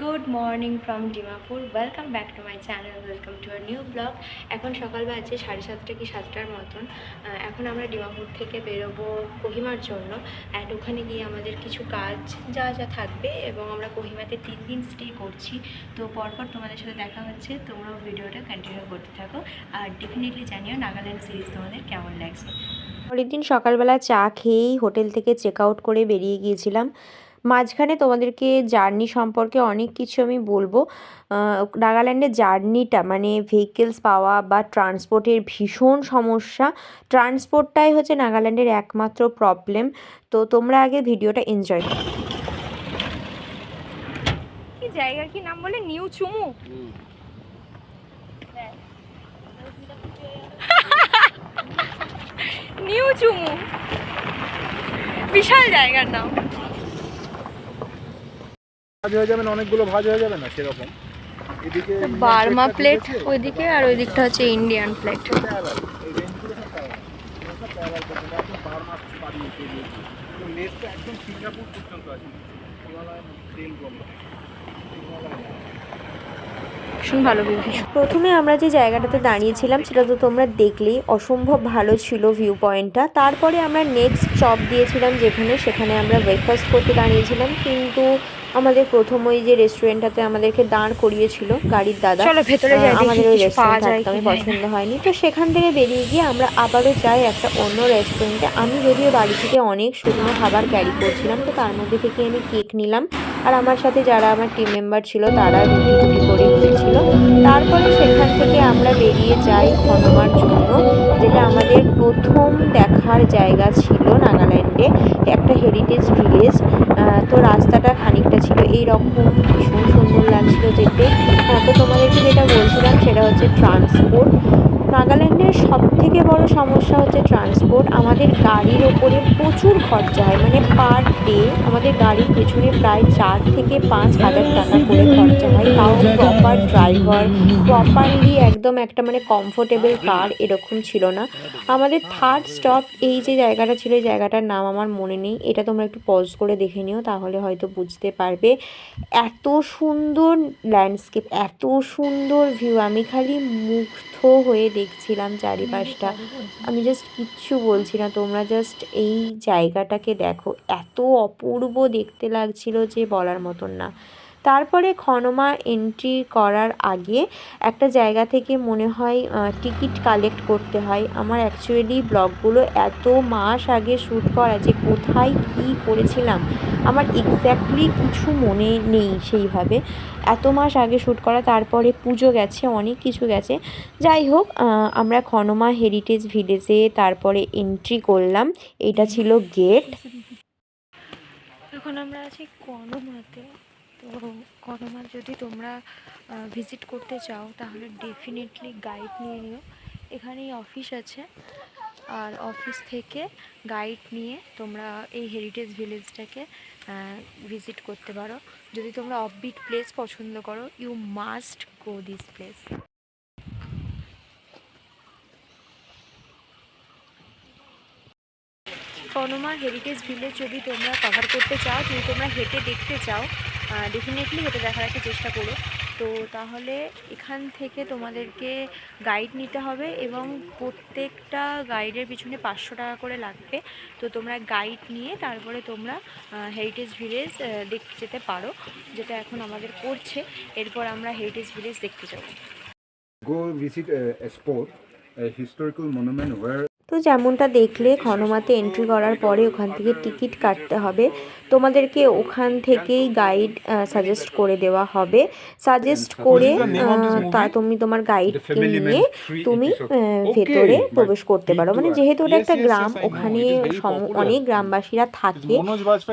Good morning from Dimapur. Welcome back to my channel, welcome to our new blog. এখন সকাল বাজে 7:30 কি 7টার মতন। এখন আমরা ডিমাপুর থেকে বেরোবো কোহিমার জন্য। অ্যান্ড ওখানে গিয়ে আমাদের কিছু কাজ যা যা থাকবে, এবং আমরা কোহিমাতে 3 দিন স্টে করছি। তো পরপর তোমাদের সাথে দেখা হচ্ছে, তোমরাও ভিডিওটা কন্টিনিউ করতে থাকো। আর ডেফিনেটলি জানিও নাগাল্যান্ড সিরিজ তোমাদের কেমন লাগছে। পরের দিন সকালবেলা চা খেয়েই হোটেল থেকে চেক আউট করে বেরিয়ে গিয়েছিলাম। মাঝখানে তোমাদেরকে জার্নি সম্পর্কে অনেক কিছু আমি বলবো। নাগাল্যান্ডের জার্নিটা মানে ভেহিকেলস পাওয়া বা ট্রান্সপোর্টের ভীষণ সমস্যা। ট্রান্সপোর্টটাই হচ্ছে নাগাল্যান্ডের একমাত্র প্রবলেম। তো তোমরা আগে ভিডিওটা এনজয় করো। কি জায়গার কি নাম বলে? নিউ চুমু। নিউ চুমু বিশাল জায়গার নাম। ভাজ হয়ে যাবে না, অনেকগুলো ভাজ হয়ে যাবে না সেরকম। এদিকে বার্মা প্লেট ওইদিকে, আর ওই দিকটা হচ্ছে ইন্ডিয়ান প্লেট। একদম সিঙ্গাপুর পর্যন্ত আছে। ভীষণ ভালো ভিউ। প্রথমে আমরা যে জায়গাটাতে দাঁড়িয়েছিলাম সেটা তো তোমরা দেখলেই, অসম্ভব ভালো ছিল ভিউ পয়েন্টটা। তারপরে আমরা নেক্সট স্টপ দিয়েছিলাম সেখানে আমরা ব্রেকফাস্ট করতে দাঁড়িয়েছিলাম, কিন্তু আমাদের প্রথম ওই যে রেস্টুরেন্টটাতে আমাদেরকে দাঁড় করিয়েছিল গাড়ির দাদা, আমাদের ওই রেস্টুরেন্টটা একদমই পছন্দ হয়নি। তো সেখান থেকে বেরিয়ে গিয়ে আমরা আবারও যাই একটা অন্য রেস্টুরেন্টে। আমি যদিও বাড়ি থেকে অনেক শুকনো খাবার ক্যারি করছিলাম, তো তার মধ্যে থেকে আমি কেক নিলাম, আর আমার সাথে যারা আমার টিম মেম্বার ছিল তারা রুটি টুটি করে নিয়েছিল। তারপরে সেখান থেকে আমরা বেরিয়ে যাই খনমার জন্য, যেটা আমাদের প্রথম দেখার জায়গা ছিল নাগাল্যান্ডে, একটা হেরিটেজ ভিলেজ। তো রাস্তাটা খানিকটা ছিল এইরকম, ভীষণ সুন্দর লাগছিল যেতে। তো তোমাদেরকে যেটা বলছিলাম সেটা হচ্ছে ট্রান্সপোর্ট। নাগাল্যান্ডের সবথেকে বড় সমস্যা হচ্ছে ট্রান্সপোর্ট। আমাদের গাড়ির ওপরে প্রচুর খরচা হয়, মানে পার ডে আমাদের গাড়ির পেছনে প্রায় 4 থেকে 5 হাজার টাকা করে খরচা হয়, তাও প্রপার ড্রাইভার, প্রপারলি একদম একটা মানে কমফোর্টেবল কার এরকম ছিল না। আমাদের থার্ড স্টপ এই যে জায়গাটা ছিল, এই জায়গাটার নাম আমার মনে নেই, এটা তোমরা একটু পজ করে দেখে নিও, তাহলে হয়তো বুঝতে পারবে। এত সুন্দর ল্যান্ডস্কেপ, এত সুন্দর ভিউ, আমি খালি মুগ্ধ হয়ে দেখছিলাম চারিপাশটা। আমি জাস্ট কিচ্ছু বলছি না, তোমরা জাস্ট এই জায়গাটাকে দেখো, এত অপূর্ব দেখতে লাগছিল যে বলার মতন না। তারপরে খনমা এন্ট্রি করার আগে একটা জায়গা থেকে মনে হয় টিকিট কালেক্ট করতে হয়। আমার অ্যাকচুয়ালি ব্লগগুলো এত মাস আগে শ্যুট করা যে কোথায় কী করেছিলাম আমার এক্স্যাক্টলি কিছু মনে নেই সেইভাবে, এত মাস আগে শ্যুট করা। তারপরে পুজো গেছে, অনেক কিছু গেছে। যাই হোক, আমরা খনমা হেরিটেজ ভিলেজে তারপরে এন্ট্রি করলাম, এটা ছিল গেট। এখন আমরা আছি কনমাতে। তো কনমা যদি তোমরা ভিজিট করতে চাও তাহলে ডেফিনেটলি গাইড নিয়ে নিও। এখানেই অফিস আছে, আর অফিস থেকে গাইড নিয়ে তোমরা এই হেরিটেজ ভিলেজটাকে ভিজিট করতে পারো। যদি তোমরা অফবিট প্লেস পছন্দ করো, you must go this place. Konma heritage village যদি তোমরা কভার করতে চাও, যদি তোমরা হেঁটে দেখতে চাও, ডেফিনেটলি হেঁটে দেখার একটা চেষ্টা করো। তো তাহলে এখান থেকে তোমাদেরকে গাইড নিতে হবে, এবং প্রত্যেকটা গাইডের পিছনে 500 টাকা করে লাগবে। তো তোমরা গাইড নিয়ে তারপরে তোমরা হেরিটেজ ভিলেজ দেখতে যেতে পারো, যেটা এখন আমাদের করছে। এরপর আমরা হেরিটেজ ভিলেজ দেখতে যাব। Go visit a spot, a historical monument where তো যেমনটা দেখলে, খনমাতে এন্ট্রি করার পরে ওখান থেকে টিকিট কাটতে হবে। তোমাদেরকে ওখান থেকেই গাইড সাজেস্ট করে দেওয়া হবে। সাজেস্ট করে তুমি তোমার গাইডকে নিয়ে তুমি ভেতরে প্রবেশ করতে পারো। মানে যেহেতু ওটা একটা গ্রাম, ওখানে অনেক গ্রামবাসীরা থাকে।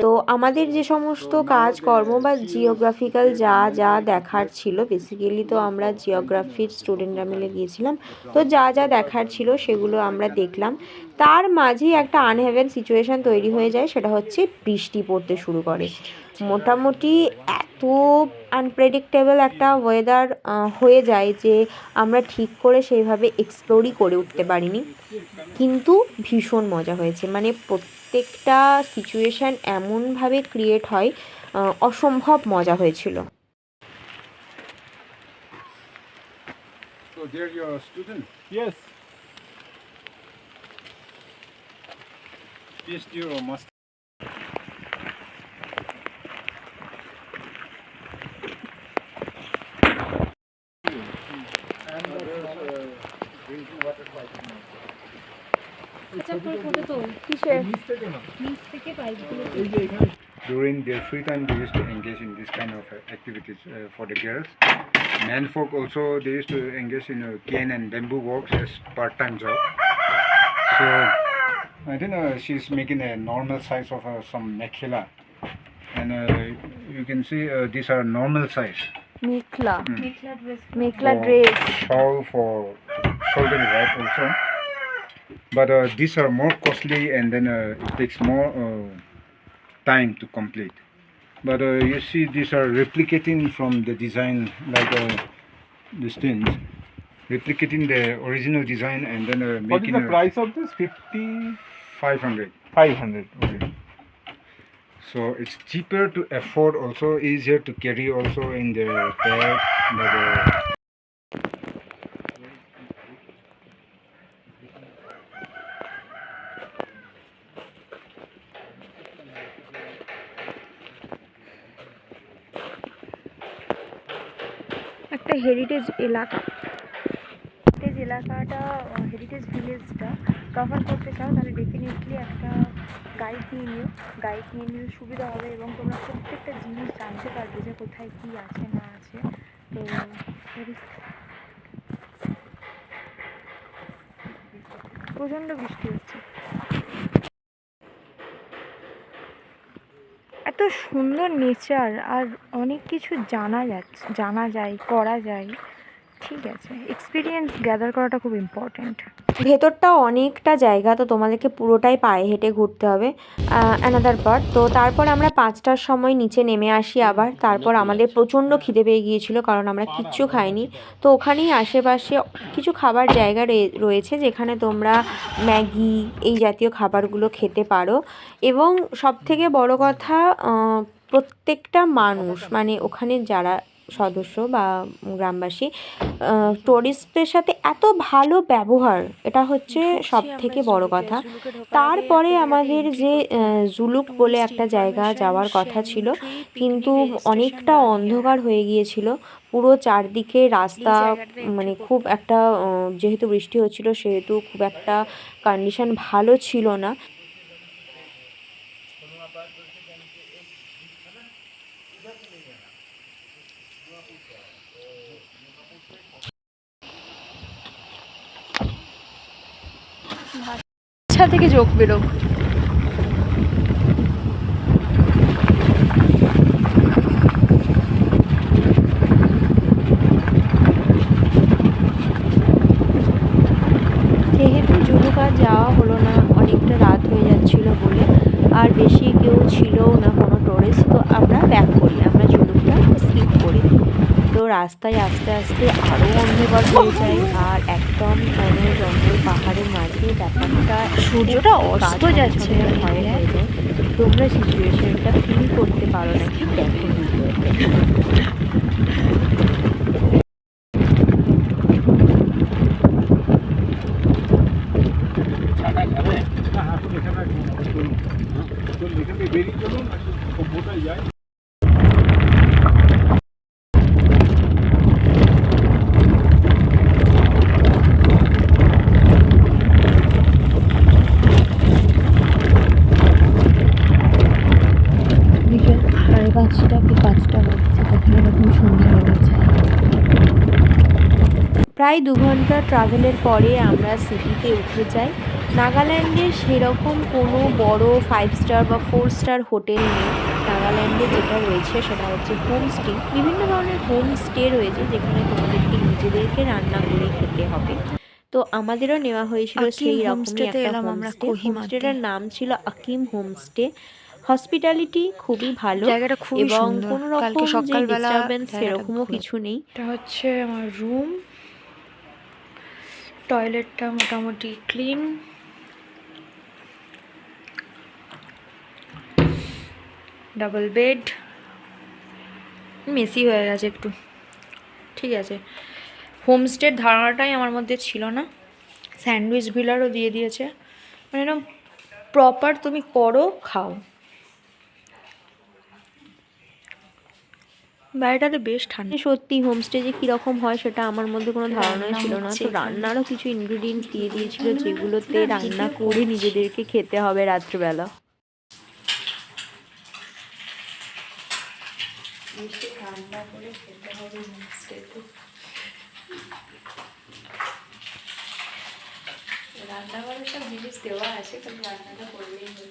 তো আমাদের যে সমস্ত কাজকর্ম বা জিওগ্রাফিক্যাল যা যা দেখার ছিল, বেসিক্যালি তো আমরা জিওগ্রাফির স্টুডেন্টরা মিলে গিয়েছিলাম, তো যা যা দেখার ছিল সেগুলো আমরা দেখলাম। তার মাঝেই একটা আনহেভেন সিচুয়েশান তৈরি হয়ে যায়, সেটা হচ্ছে বৃষ্টি পড়তে শুরু করে। মোটামুটি এত আনপ্রেডিক্টেবল একটা ওয়েদার হয়ে যায় যে আমরা ঠিক করে সেইভাবে এক্সপ্লোরই করে উঠতে পারিনি, কিন্তু ভীষণ মজা হয়েছে। মানে প্রত্যেকটা সিচুয়েশান এমনভাবে ক্রিয়েট হয়, অসম্ভব মজা হয়েছিল। they're your student? Yes. PhD or master? And there's drinking water pipe. During their free time, they used to engage in this kind of activities for the girls. Men folk also, they used to engage in cane and bamboo works as part-time job. So I think she's making a normal size of some mekhela, and you can see these are normal size. Mekhela For shawl for shoulder wrap also, but these are more costly, and then it takes more time to complete. But you see, these are replicating from the design, like these things, replicating the original design, and then What is making the price of this? 500. 500. Okay. So it's cheaper to afford, also easier to carry also in the bag. But একটা heritage এলাকাটা heritage ভিলেজটা cover করতে চাও তাহলে definitely একটা guide নিয়ে নিলে সুবিধা হবে, এবং তোমরা প্রত্যেকটা জিনিস জানতে পারবে যে কোথায় কী আছে না আছে। তো প্রচণ্ড বৃষ্টি হচ্ছে। এত সুন্দর নেচার, আর অনেক কিছু জানা যায়, করা যায়। ঠিক আছে, এক্সপিরিয়েন্স গ্যাদার করাটা খুব ইম্পর্ট্যান্ট। ভেতরটা অনেকটা জায়গা, তো তোমাদেরকে পুরোটাই পায়ে হেঁটে ঘুরতে হবে অ্যানাদার পার্ট। তো তারপর আমরা 5টার সময় নিচে নেমে আসি আবার। তারপর আমাদের প্রচণ্ড খিদে পেয়ে গিয়েছিল, কারণ আমরা কিচ্ছু খাইনি। তো ওখানেই আশেপাশে কিছু খাবার জায়গা রয়েছে যেখানে তোমরা ম্যাগি এই জাতীয় খাবারগুলো খেতে পারো। এবং সবথেকে বড় কথা, প্রত্যেকটা মানুষ, মানে ওখানে যারা সদস্য বা গ্রামবাসী, টুরিস্টদের সাথে এত ভালো ব্যবহার, এটা হচ্ছে সব থেকে বড় কথা। তারপরে আমাদের যে জুলুক বলে একটা জায়গা যাওয়ার কথা ছিল, কিন্তু অনেকটা অন্ধকার হয়ে গিয়েছিল পুরো চারদিকে রাস্তা, মানে খুব একটা যেহেতু বৃষ্টি হচ্ছিল সেহেতু খুব একটা কন্ডিশন ভালো ছিল না। ইচ্ছা থেকে যোগ পেল। যেহেতু জুলুক আর যাওয়া হলো না, অনেকটা রাত হয়ে যাচ্ছিল বলে, আর বেশি কেউ ছিলও না কোনো টুরিস্ট, তো আমরা ব্যাক করি, আমরা জুলুকটা স্কিপ করি। তো রাস্তায় আস্তে আস্তে আরও অন্ধকার হয়ে যায়, আর একদম মানে জঙ্গল পাহাড়ের মাঝে ব্যাপারটা, সূর্যটা অস্ত যাচ্ছে, ভয় হয়ে যায়। তোমরা সিচুয়েশনটা ফিল করতে পারো নাকি দেখো ভিডিওতে। বিকেল 5:30 কি 5টা বাজছে, তখন এরকম সন্ধ্যা হয়ে গেছে। প্রায় 2 ঘন্টা ট্রাভেলের পরে আমরা সিটিতে উঠে যাই। নাগাল্যান্ডে সেরকম কোনো বড় 5 স্টার বা 4 স্টার হোটেল নেই। নাগাল্যান্ডে যেটা রয়েছে সেটা হচ্ছে হোমস্টে। বিভিন্ন ধরনের হোমস্টে রয়েছে যেখানে তোমাদেরকে নিজেদেরকে রান্না করে খেতে হবে। তো আমাদেরও নেওয়া হয়েছিল সেই রকমই একটা হোমস্টে। হোমস্টেটার নাম ছিল আকিম হোমস্টে। হসপিটালিটি খুবই ভালো, জায়গাটা খুবই এবং সুন্দর। কোনো কালকে রকম যে সকালবেলা ডিস্টারবেন্স জায়গাটা সেরকমও ঘুরে। কিছু নেই। এটা হচ্ছে আমার রুম, টয়লেটটা মোটামুটি ক্লিন। ডাবল বেড, মেসি হয়ে গেছে একটু, ঠিক আছে। হোমস্টের ধারণাটাই আমার মধ্যে ছিল না। স্যান্ডউইচ গ্রিলারও দিয়ে দিয়েছে, মানে এরকম প্রপার তুমি করো খাও। বাড়িটাতে বেশ ঠান্ডা। সত্যি হোমস্টে যে কীরকম হয় সেটা আমার মধ্যে কোনো ধারণাই রান্না ছিল না। হচ্ছে তো এখানে। রান্নারও কিছু ইনগ্রিডিয়েন্টস দিয়ে দিয়েছিল যেগুলোতে না, রান্না ভিডিও করে করছি। নিজেদেরকে খেতে হবে রাত্রিবেলা। বেশি ঠান্ডা করে খেতে হবে হোমস্টেতে। রান্না করার সব জিনিস দেওয়া আছে, কিন্তু রান্নাটা করলেই হবে।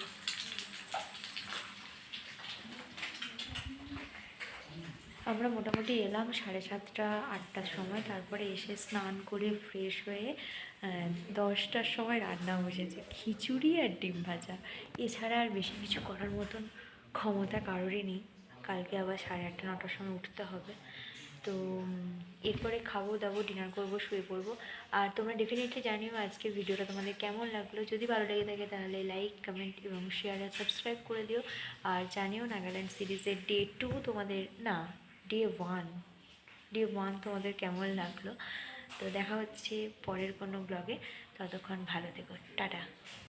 আমরা মোটামুটি এলাম 7:30 8টার সময়, তারপরে এসে স্নান করে ফ্রেশ হয়ে 10টার সময় রান্না বসেছে, খিচুড়ি আর ডিম ভাজা। এছাড়া আর বেশি কিছু করার মতন ক্ষমতা কারোরই নেই। কালকে আবার 8:30 9টার সময় উঠতে হবে। তো এরপরে খাবো দাবো, ডিনার করবো, শুয়ে পড়বো। আর তোমরা ডেফিনেটলি জানিও আজকের ভিডিওটা তোমাদের কেমন লাগলো। যদি ভালো লেগে থাকে তাহলে লাইক কমেন্ট এবং শেয়ার আর সাবস্ক্রাইব করে দিও। আর জানিও নাগাল্যান্ড সিরিজের ডে 2 তোমাদের, না ডে 1 তোমাদের কেমন লাগলো। তো দেখা হচ্ছে পরের কোনো ব্লগে। ততক্ষণ ভালো থেকো, টাটা।